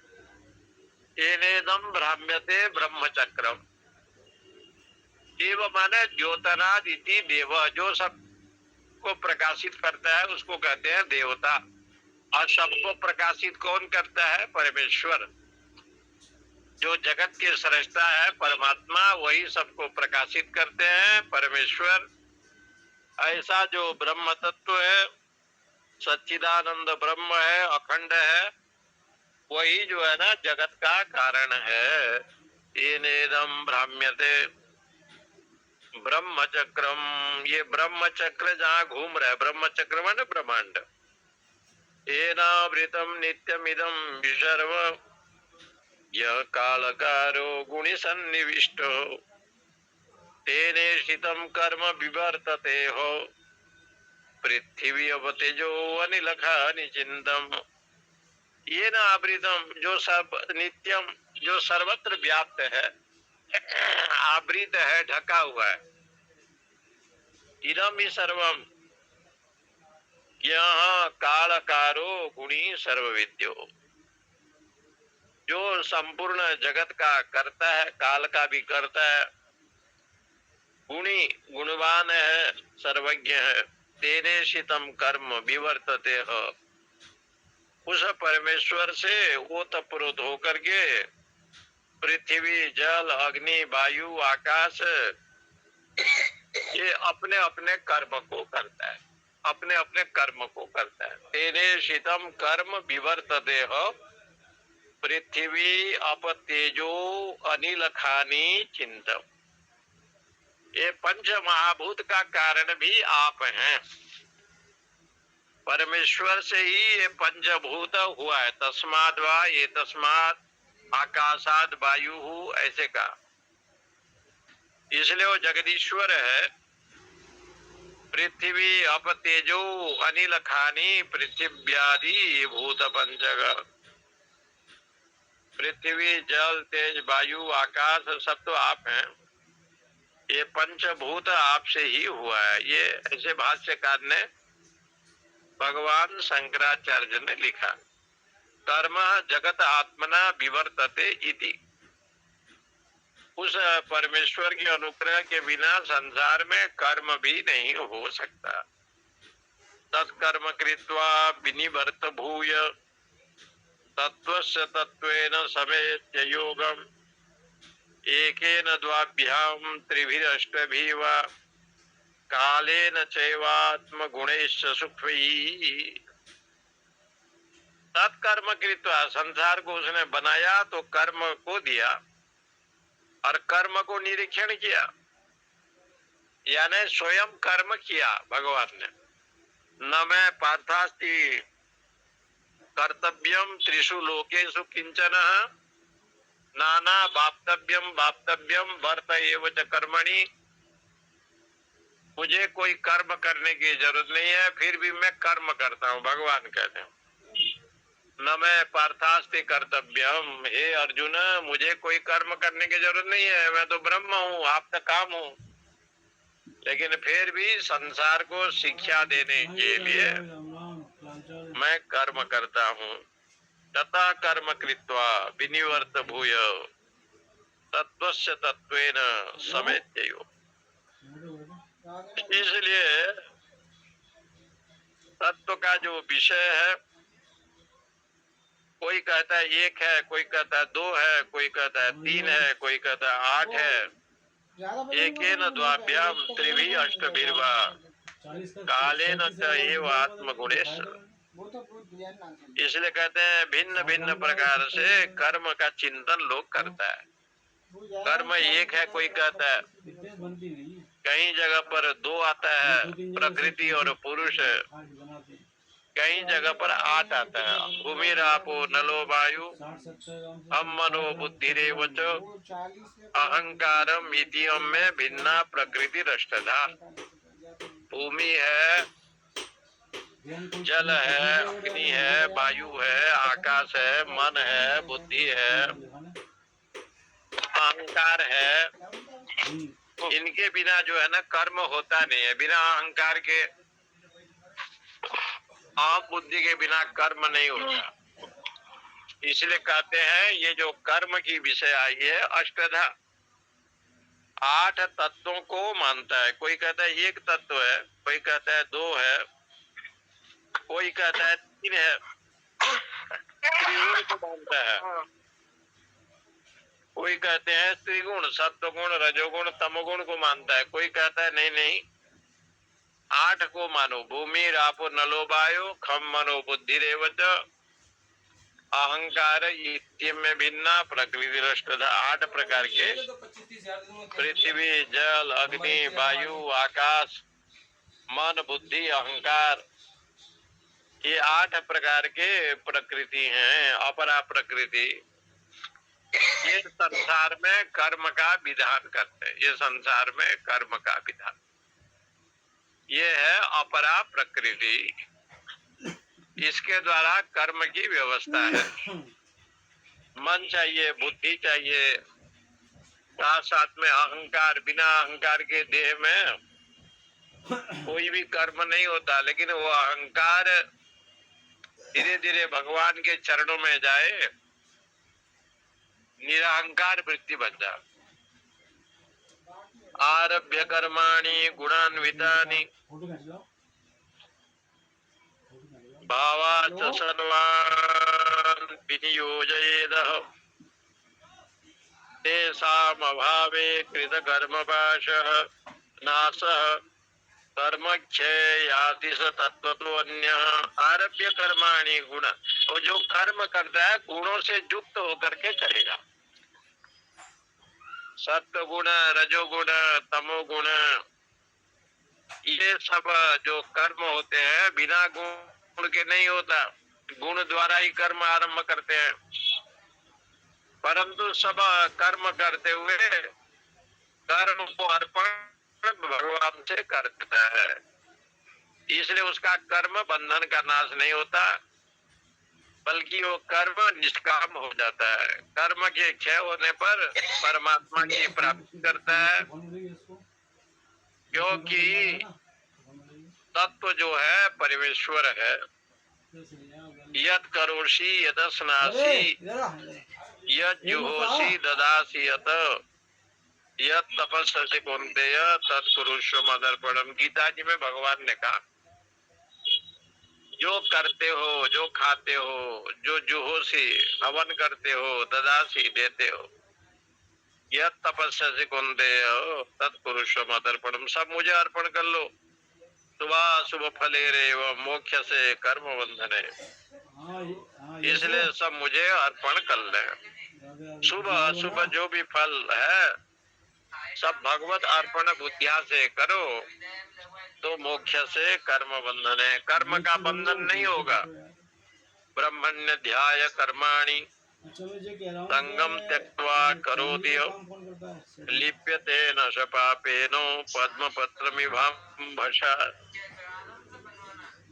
एनेदम भ्राम्यते ब्रह्मचक्रम। देव माने ज्योतनाद इति देव, जो सबको प्रकाशित करता है उसको कहते हैं देवता। और सबको प्रकाशित कौन करता है? परमेश्वर। जो जगत के सृष्टा है परमात्मा, वही सबको प्रकाशित करते हैं, परमेश्वर। ऐसा जो ब्रह्म तत्व है, सच्चिदानंद ब्रह्म है, अखंड है, वही जो है ना जगत का कारण है। एनेदम भ्राम्यते ब्रह्म चक्रम। ये ब्रह्म चक्र जहाँ घूम रहा है, ब्रह्म चक्र माने ब्रह्मांड। एनावृतम नित्यमिदं विसर्व यह कालकारो गुणि सन्निविष्टो तेने शितम कर्म विवर्तते हो पृथ्वी अवतेजो अनिलखा निचिंतम। ये न आवृतम, जो सब नित्यम, जो सर्वत्र व्याप्त है, आवृत है, ढका हुआ है। इदम ही सर्वम, यह कालकारो गुणी सर्वविद्यो, जो संपूर्ण जगत का करता है, काल का भी करता है, गुणी गुणवान है, सर्वज्ञ है। तेने शितम कर्म विवर्तते हो, उस परमेश्वर से ओतप्रोत होकर के पृथ्वी, जल, अग्नि, वायु, आकाश ये अपने अपने कर्म को करता है, अपने अपने कर्म को करता है। तेरे शीतम कर्म विवर्तते हो पृथ्वी अप तेजो अनिल खानी चिंतम। ये पंच महाभूत का कारण भी आप हैं। परमेश्वर से ही ये पंचभूत हुआ है। तस्माद वा ये तस्माद आकाशाद वायु ऐसे का, इसलिए वो जगदीश्वर है। पृथ्वी अप तेजो अनिल खानी पृथिव्यादि भूत पंचक। पृथ्वी, जल, तेज, वायु, आकाश सब तो आप हैं। ये पंचभूत आपसे ही हुआ है। ये ऐसे भाष्यकार ने भगवान शंकराचार्य ने लिखा। कर्म जगत आत्मना विवर्तते इति। उस परमेश्वर के अनुग्रह के बिना संसार में कर्म भी नहीं हो सकता। तत्कर्म कृत्वा विनिवर्त भूय तत्वस्य तत्वेन समेत्य योगम एकेन द्वाभ्याम त्रिभिरष्टभिः वा कालेन चैवात्म गुणेश्च सुखी। तत्कर्म कृत्वा, संसार को उसने बनाया तो कर्म को दिया और कर्म को निरीक्षण किया, यानी स्वयं कर्म किया भगवान ने। न मैं पार्थास्ति कर्तव्यम त्रिषु लोकेषु किंचन नाना वाप्तव्यम वर्त एव च कर्मणि। मुझे कोई कर्म करने की जरूरत नहीं है, फिर भी मैं कर्म करता हूँ, भगवान कहते हैं। न मैं पार्थास्ति कर्तव्यम, हे अर्जुन मुझे कोई कर्म करने की जरूरत नहीं है, मैं तो ब्रह्म हूँ, आप तो काम हूँ। लेकिन फिर भी संसार को शिक्षा देने के लिए मैं कर्म करता हूँ। तथा कर्म कृत्वा विनिवर्त भूय तत्वस्य तत्वेन समेत्य। इसलिए तत्व का जो विषय है, कोई कहता है एक है, कोई कहता है दो है, कोई कहता है तीन है, कोई कहता है आठ है। एकेन द्वाभ्याम त्रिभि अष्टभिर्वा कालेन च एव आत्मगुणेश। इसलिए कहते हैं भिन्न भिन्न प्रकार से कर्म का चिंतन लोग करता है। कर्म एक है, कोई कहता है, कहीं जगह पर दो आता है, प्रकृति और पुरुष, कहीं जगह पर आठ आता है, भूमि रापो नलो वायु हम मनो बुद्धि रेव च अहंकारम इतियम में भिन्ना प्रकृति रष्टधा। भूमि है, जल है, अग्नि है, वायु है, आकाश है, मन है, बुद्धि है, अहंकार है। इनके बिना जो है ना कर्म होता नहीं है। बिना अहंकार के, आम बुद्धि के बिना कर्म नहीं होता। इसलिए कहते हैं ये जो कर्म की विषय आई है अष्टधा, आठ तत्वों को मानता है। कोई कहता है एक तत्व है, कोई कहता है दो है, कोई कहता है तीन है, त्रिगुण को मानता है। कोई कहते हैं त्रिगुण, सत्वगुण, रजोगुण, तमोगुण को मानता है। कोई कहता है नहीं नहीं, आठ को मानो, भूमि रापो नलो वायु खम मनो बुद्धि रेवच अहंकार इत्यम में भिन्ना प्रकृति रष्टधा। आठ प्रकार के, पृथ्वी, जल, अग्नि, वायु, आकाश, मन, बुद्धि, अहंकार, ये आठ प्रकार के प्रकृति हैं, अपरा प्रकृति। ये संसार में कर्म का विधान करते हैं। ये संसार में कर्म का विधान, ये है अपरा प्रकृति। इसके द्वारा कर्म की व्यवस्था है। मन चाहिए, बुद्धि चाहिए, साथ साथ में अहंकार। बिना अहंकार के देह में कोई भी कर्म नहीं होता। लेकिन वो अहंकार धीरे धीरे भगवान के चरणों में जाए, निरहंकार वृत्ति बन जाए। आरभ्य कर्माणि गुणान्वितानि भावाच सर्वान् विनियोजयेदः तेषाम् अभावे कृतकर्मपाशः नाशः कर्मक्षय याति स तत्वतो अन्यः। आरभ्य कर्माणि गुण, और जो कर्म करता है गुणों से युक्त होकर के करेगा। सत्व गुण, रजोगुण, तमोगुण, ये सब जो कर्म होते हैं बिना गुण के नहीं होता। गुण द्वारा ही कर्म आरंभ करते हैं, परंतु सब कर्म करते हुए कर्म को अर्पण भगवान से करता है, इसलिए उसका कर्म बंधन का नाश नहीं होता, बल्कि वो कर्म निष्काम हो जाता है। कर्म के क्षय होने पर परमात्मा की प्राप्ति करता है, क्योंकि तत्व जो है परमेश्वर है। यत् करोषि यदस्नासि यत् जुहोषि ददासि यत् यत् तपस्सि कौन्तेय तत्कुरुष्व मदर्पणम। गीता जी में भगवान ने कहा, जो करते हो, जो खाते हो, जो जुहोषि हवन करते हो, ददासी देते हो, यत् तपस्सि कौन्तेय तत्कुरुष्व मदर्पणम, सब मुझे अर्पण कर लो। शुभ फले रेव मोक्ष से कर्म बंधने, इसलिए सब मुझे अर्पण कर ले। शुभ अशुभ जो भी फल है सब भगवत अर्पण बुद्धिया से करो तो मोक्ष से कर्म बंधन है। कर्म का बंधन नहीं होगा। ब्रह्मण्य ध्याय कर्माणि संगम त्यक्त्वा करोति लिप्यते न स पापेनो पद्मपत्रमिवाम्भसा।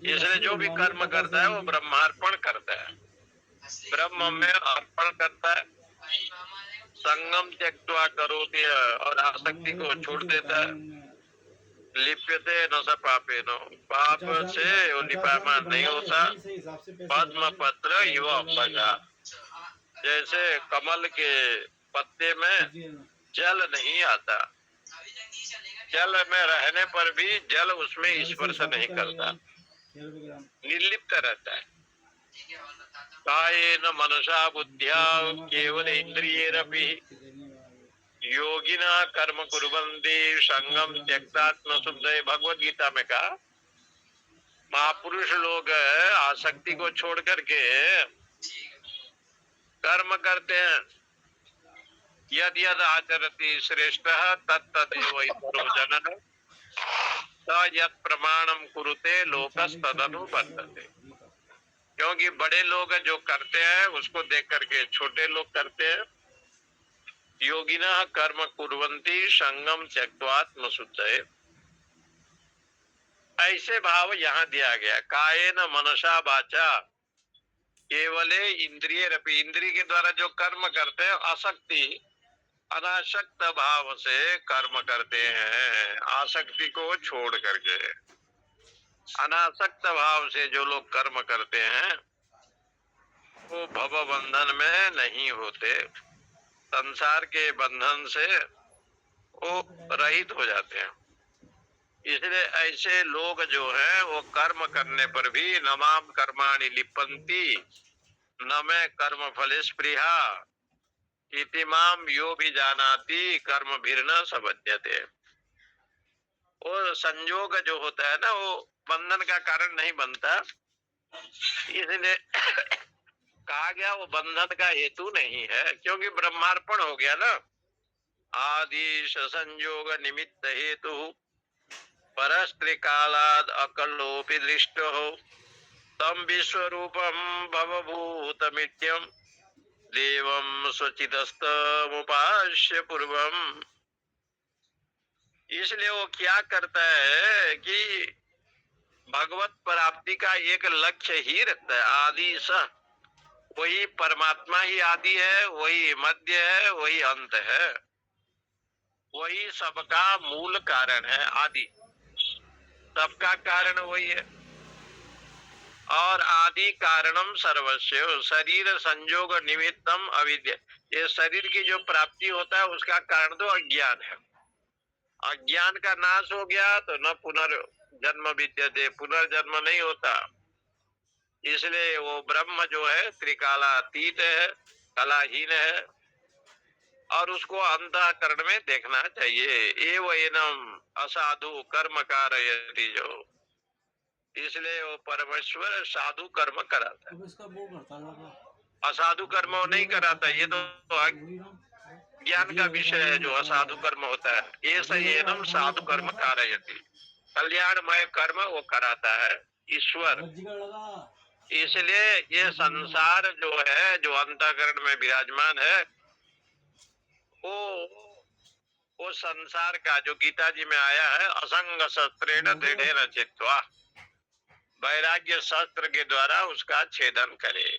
इसलिए जो भी कर्म करता है वो ब्रह्मार्पण करता है, ब्रह्म में अर्पण करता है। संगम त्यक्त्वा करोति, और आसक्ति को छोड़ देता है। लिप्यते न स पापेनो, पाप से वो लिपायमान नहीं होता। पद्म पत्र युव अम्बगा, जैसे कमल के पत्ते में जल नहीं आता, जल में रहने पर भी जल उसमें स्पर्श नहीं करता, निर्लिप्त रहता है। कायेन मनसा बुद्ध्या केवल इंद्रियैरपि योगिना कर्म कुर्वन्ति संगम त्यक्तात्म शुद्धये। भगवत गीता में कहा, महापुरुष लोग आसक्ति को छोड़ करके कर्म करते हैं। यद यद आचरति श्रेष्ठ तत्तदेव ईश्वरो जनः स यत् प्रमाणम कुरुते लोकस्तदनु वर्तते। क्योंकि बड़े लोग जो करते हैं उसको देख करके छोटे लोग करते हैं। योगिना कर्म कुर्वन्ति संगम त्यक्त्वात्म शुद्धये, ऐसे भाव यहाँ दिया गया। कायेन मनसा वाचा केवले इंद्रिय रपि, इंद्रिय के द्वारा जो कर्म करते हैं आसक्ति अनासक्त भाव से कर्म करते हैं। आसक्ति को छोड़ करके अनासक्त भाव से जो लोग कर्म करते हैं वो भव बंधन में नहीं होते, संसार के बंधन से वो रहित हो जाते हैं। इसलिए ऐसे लोग जो हैं वो कर्म करने पर भी नमाम कर्माणि लिपन्ति न में कर्म फले स्पृहा इति माम यो भी जानाति कर्म भिर्न सबध्यते। वो संयोग जो होता है ना वो बंधन का कारण नहीं बनता, इसलिए कहा गया वो बंधन का हेतु नहीं है, क्योंकि ब्रह्मार्पण हो गया ना। आदिश संयोग निमित्त हेतु परस्त्रिकालाद अकल्लोपि दृष्ट हो तम विश्वरूपम भवभूतमित्यम देवम स्वचितस्तमुपास्य पूर्वम। इसलिए वो क्या करता है कि भगवत प्राप्ति का एक लक्ष्य ही रखता है। आदि स, वही परमात्मा ही आदि है, वही मध्य है, वही अंत है, वही सबका मूल कारण है। आदि सबका कारण वही है। और आदि कारणम सर्वस्व, शरीर संयोग निमित्तम अविद्या। ये शरीर की जो प्राप्ति होता है उसका कारण तो अज्ञान है। अज्ञान का नाश हो गया तो न पुनर्जन्म विद्यते, पुनर्जन्म नहीं होता। इसलिए वो ब्रह्म जो है त्रिकालातीत है, कलाहीन है, और उसको अंतःकरण में देखना चाहिए। एव एनम असाधु कर्म कारयति जो, इसलिए वो परमेश्वर साधु कर्म कराता है, अब इसका वो करता लगा असाधु कर्म वो नहीं कराता। ये तो ज्ञान का विषय है जो असाधु कर्म होता है। ये सही एनम साधु कर्म कारयति, कल्याणमय कर्म वो कराता है ईश्वर। लगा इसलिए ये संसार जो है, जो अंतःकरण में विराजमान है, वो संसार का जो गीता जी में आया है, असंग शस्त्रेण दृढ़ेन चित्वा, वैराग्य शस्त्र के द्वारा उसका छेदन करे।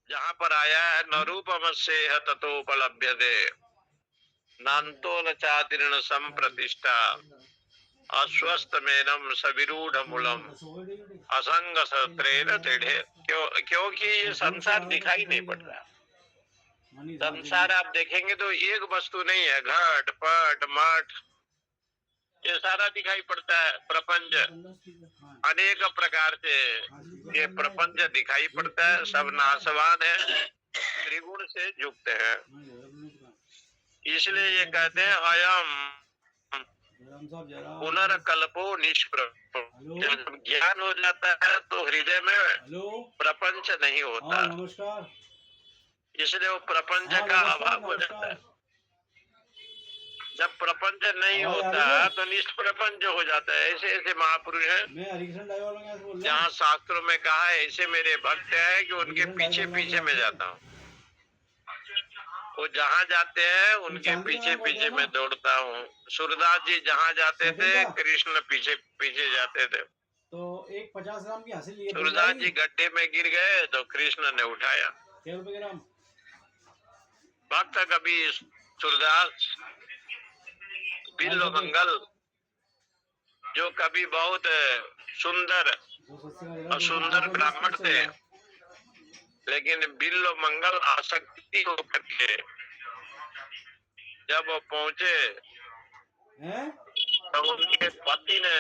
जहाँ पर आया है न रूपमस्येह ततोपलभ्यते नान्तो न चातिर्न संप्रतिष्ठा अस्वस्थ मेनम सविरूढ़ मूलम असंग शस्त्रेण दृढ़े। क्योंकि ये संसार दिखाई नहीं पड़ रहा। संसार आप देखेंगे तो एक वस्तु नहीं है, घट पट मठ ये सारा दिखाई पड़ता है। प्रपंच अनेक प्रकार से ये प्रपंच दिखाई पड़ता है, सब नाशवान है, त्रिगुण से युक्त है। इसलिए ये कहते हैं अयम पुनर्कल्पो निष्प्रभ। जब ज्ञान हो जाता है तो हृदय में प्रपंच नहीं होता, इसलिए वो प्रपंच का अभाव हो जाता है। जब प्रपंच नहीं होता तो निष्प्रपंच हो जाता है। ऐसे ऐसे महापुरुष हैं जहाँ शास्त्रों में कहा है ऐसे मेरे भक्त हैं कि उनके पीछे पीछे मैं जाता हूँ। वो जहाँ जाते हैं उनके पीछे पीछे मैं दौड़ता हूँ। सूरदास जी जहाँ जाते थे कृष्ण पीछे पीछे जाते थे। तो एक 50 ग्राम की हासिल लिए सूरदास जी गड्ढे में गिर गए तो कृष्ण ने उठाया। क्या रुपए ग्राम भक्त कभी सूरदास बिल्व मंगल जो कभी बहुत सुंदर और सुंदर ब्राह्मण थे, लेकिन बिल्व मंगल आसक्ति को करके जब वो पहुंचे तो उनके पति ने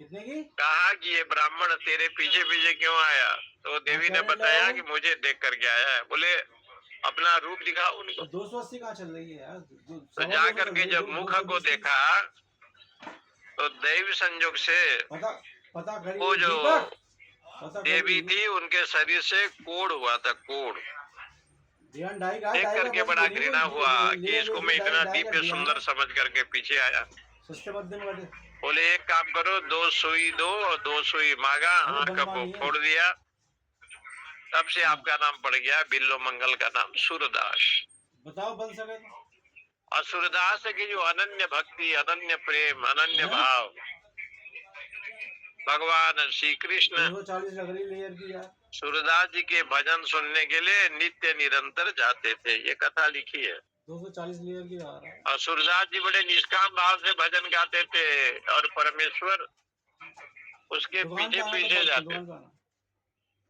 कितने की कहा कि ये ब्राह्मण तेरे पीछे पीछे क्यों आया? तो देवी ने बताया कि मुझे देख करके आया है। बोले अपना रूप दिखाओ उनको। 280 कहाँ चल रही है यार? तो जा करके जब मुख को देखा तो दैव संयोग से पता वो जो देवी थी उनके शरीर से कोढ़ हुआ था। कोढ़ देख करके बड़ा घृणा हुआ कि इसको मैं इतना दिव्य सुंदर समझ करके पीछे आया। बोले एक काम करो, 2 सुई दो और 2 सुई मांगा, आंख को फोड़ दिया। तब से आपका नाम पड़ गया बिल्व मंगल का नाम सूरदास। बताओ बन सके और सूरदास की जो अनन्य भक्ति, अनन्य प्रेम, अनन्य भाव भगवान श्री कृष्ण 240 लग रही लेयर की यार। सूरदास जी के भजन सुनने के लिए नित्य निरंतर जाते थे। ये कथा लिखी है। 240 लेयर की आ रहा है। और सूरदास जी बड़े निष्काम भाव से भजन गाते थे और परमेश्वर उसके पीछे पीछे जाते।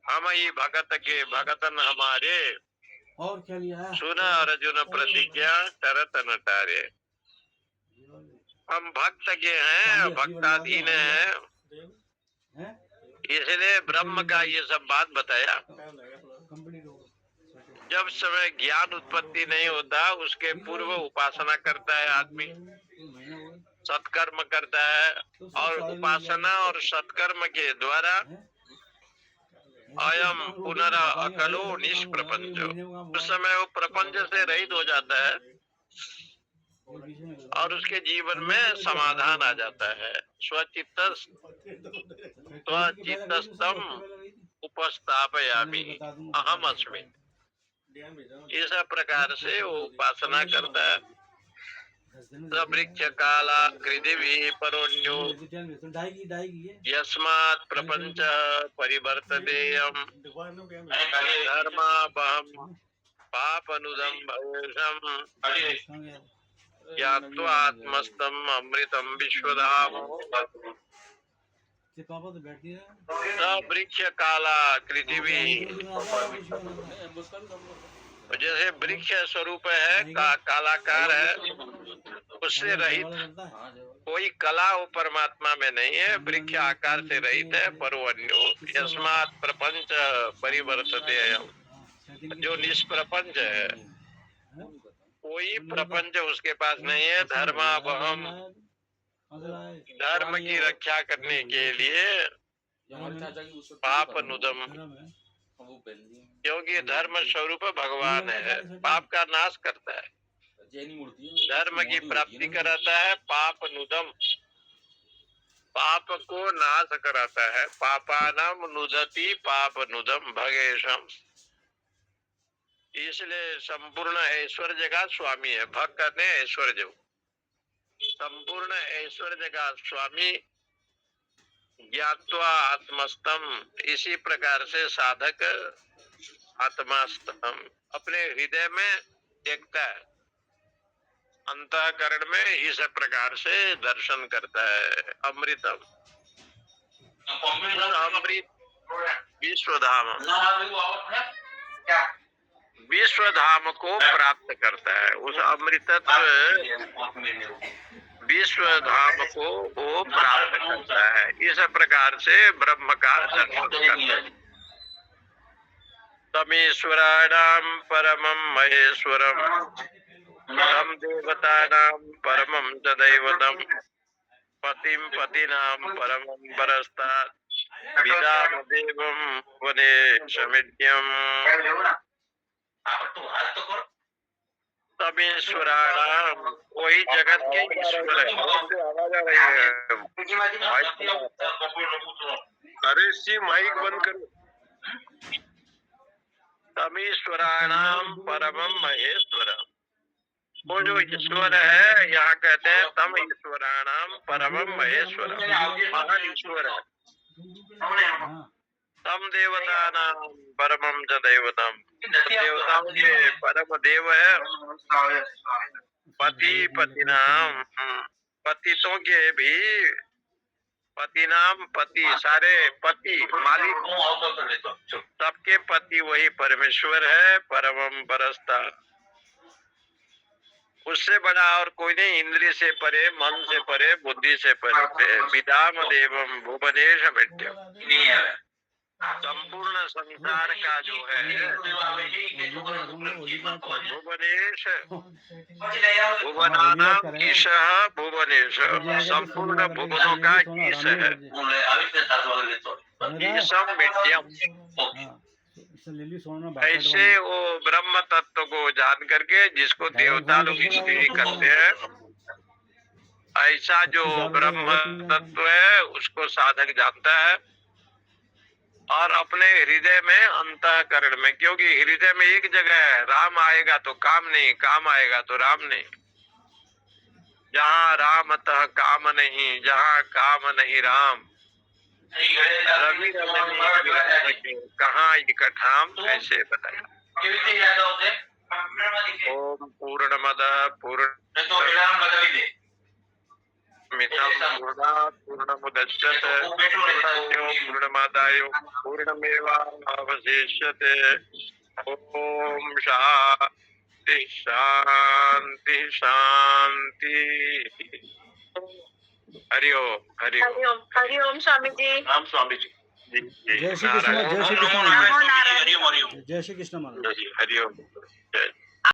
हम ही भगत के भगतन हमारे, और क्या लिया है? सुन अर्जुन प्रतिज्ञा करत न तारे। हम भक्त के हैं, भक्ताधीन हैं, इसलिए ब्रह्म का ये सब बात बताया। जब समय ज्ञान उत्पत्ति नहीं होता उसके पूर्व उपासना करता है आदमी, सत्कर्म करता है, और उपासना और सत्कर्म के द्वारा अयम पुनरा अकलो निष्प्रपंच, उस समय वो प्रपंच से रहित हो जाता है और उसके जीवन में समाधान आ जाता है। स्वचित्तम उपस्थापयामि अहम अस्मि। इस प्रकार से वो उपासना करता है। वृक्ष काला कृदिभि परोन्यो यस्मात् प्रपंच परिवर्ततेयम् धर्मापहम् पापनुदं भवेशम् यात्वा आत्मस्थम् अमृतम् विश्वधाम। वृक्ष काला कृदिभि, जैसे वृक्ष स्वरूप है, कालाकार है, उससे रहित कोई कला वो परमात्मा में नहीं है। वृक्ष आकार से रहित है। परवन्यो यस्मात् प्रपंच परिवर्तते, जो निष्प्रपंच है कोई प्रपंच उसके पास नहीं है। धर्मावहम, धर्म की रक्षा करने के लिए पाप नुदम, क्योंकि धर्म स्वरूप भगवान है, पाप का नाश करता है, धर्म की प्राप्ति कराता है। पाप नुदम, पाप को नाश कराता है। पापानाम नुदति पाप नुदम भगेशम, इसलिए संपूर्ण ऐश्वर्य का स्वामी है। भग कहते हैं ऐश्वर्य, संपूर्ण ऐश्वर्य का स्वामी। ज्ञात्वा आत्मस्तम, इसी प्रकार से साधक आत्मास्तम अपने हृदय में देखता है, अंतःकरण में इस प्रकार से दर्शन करता है। अमृतम, अमृत विश्वधाम, विश्वधाम को प्राप्त करता है। उस अमृतत्व विश्वधाम को वो प्राप्त करता है। इस प्रकार से ब्रह्म का दर्शन करता है। तमीश्वराणाम परमं महेश्वरम, तम देवतानां परमं तदैवतम, पतिं पतिनां परमं परस्तात्, विदाम देवं वनेशमित्यम्। तमीश्वराणाम, वही जगत के ईश्वर है। आवाज आ रही है, अरे सी माइक बंद करो। तमीश्वराणाम परमं महेश्वरम, वो जो ईश्वर है, यहाँ कहते हैं तम ईश्वराणाम परमं महेश्वरम, महान ईश्वर है। तम देवतानाम परमं च दैवतम, देवताओं के परम देव है। पति पतिनाम, पतितों के भी, पतिनाम पति, सारे पति मालिक, सबके पति वही परमेश्वर है। परमं परस्ता, उससे बड़ा और कोई नहीं, इंद्रिय से परे, मन से परे, बुद्धि से परे। विदाम देवम भुवनेश मिट्यम, संपूर्ण संसार का जो है भुवनेश, भुवनानाम ईशः भुवनेश, संपूर्ण भुवनों का ईश है। ईशम मिट्यम, ऐसे वो ब्रह्म तत्व को जान करके, जिसको देवता लोग स्तुति करते हैं, ऐसा जो ब्रह्म तत्व है उसको साधक जानता है। और अपने हृदय में, अंतःकरण में, क्योंकि हृदय में एक जगह है, राम आएगा तो काम नहीं, काम आएगा तो राम नहीं। जहाँ राम तह काम नहीं, जहाँ काम नहीं राम, रवि रमणी कहाँ इकट्ठाम, ऐसे बताया। ओम पूर्णमदः पूर्णमिदं पूर्णमुदच्यते पूर्णमादाय पूर्णमेवावशिष्यते। ओम शांति शांति शांति। हरिओम हरिओम हरिओम स्वामी जी। राम स्वामी जी। जय श्री कृष्ण, जय श्री कृष्ण, नारायण। जय श्री कृष्ण महाराज। हरिओम।